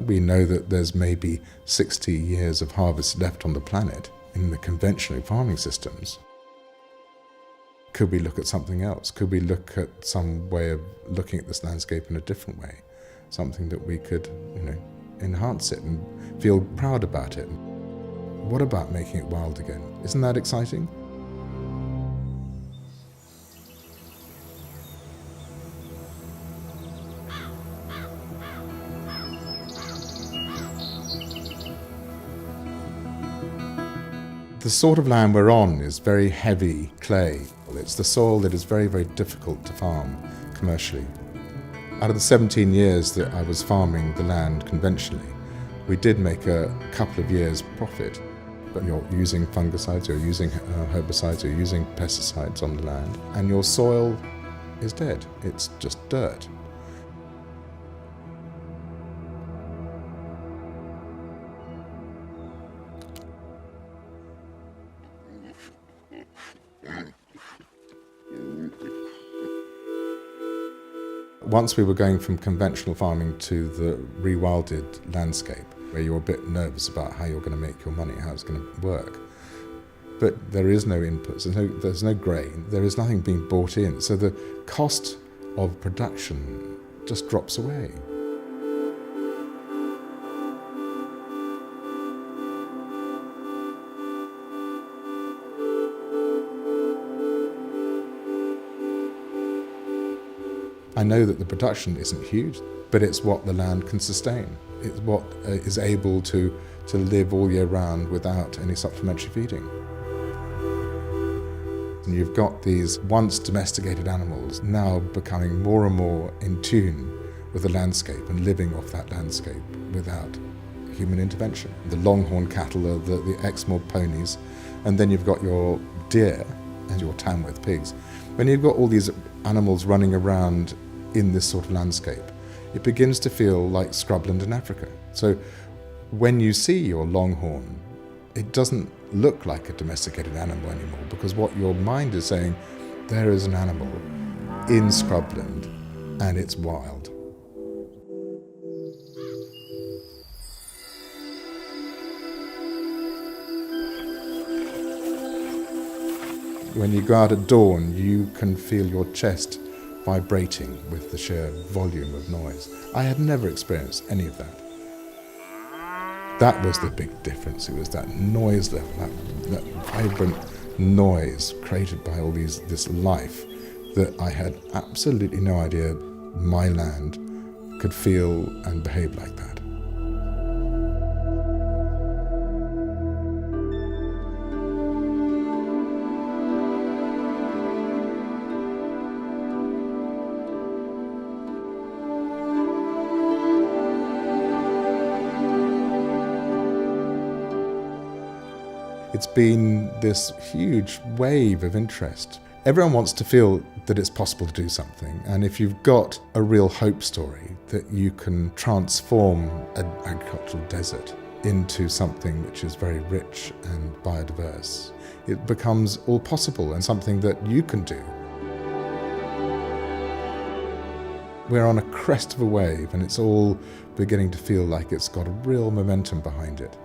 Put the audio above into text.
We know that there's maybe 60 years of harvest left on the planet in the conventional farming systems. Could we look at something else? Could we look at some way of looking at this landscape in a different way? Something that we could, enhance it and feel proud about it. What about making it wild again? Isn't that exciting? The sort of land we're on is very heavy clay. It's the soil that is very, very difficult to farm commercially. Out of the 17 years that I was farming the land conventionally, we did make a couple of years profit. But you're using fungicides, you're using herbicides, you're using pesticides on the land, and your soil is dead. It's just dirt. Once we were going from conventional farming to the rewilded landscape, where you're a bit nervous about how you're going to make your money, how it's going to work. But there is no inputs, there's no grain, there is nothing being bought in, so the cost of production just drops away. I know that the production isn't huge, but it's what the land can sustain. It's what is able to live all year round without any supplementary feeding. And you've got these once domesticated animals now becoming more and more in tune with the landscape and living off that landscape without human intervention. The longhorn cattle are the Exmoor ponies, and then you've got your deer and your Tamworth pigs. When you've got all these animals running around in this sort of landscape, it begins to feel like scrubland in Africa. So when you see your longhorn, it doesn't look like a domesticated animal anymore, because what your mind is saying, there is an animal in scrubland and it's wild. When you go out at dawn, you can feel your chest vibrating with the sheer volume of noise. I had never experienced any of that. That was the big difference. It was that noise level, that vibrant noise created by all this life that I had absolutely no idea my land could feel and behave like that. It's been this huge wave of interest. Everyone wants to feel that it's possible to do something, and if you've got a real hope story that you can transform an agricultural desert into something which is very rich and biodiverse, it becomes all possible and something that you can do. We're on a crest of a wave, and it's all beginning to feel like it's got a real momentum behind it.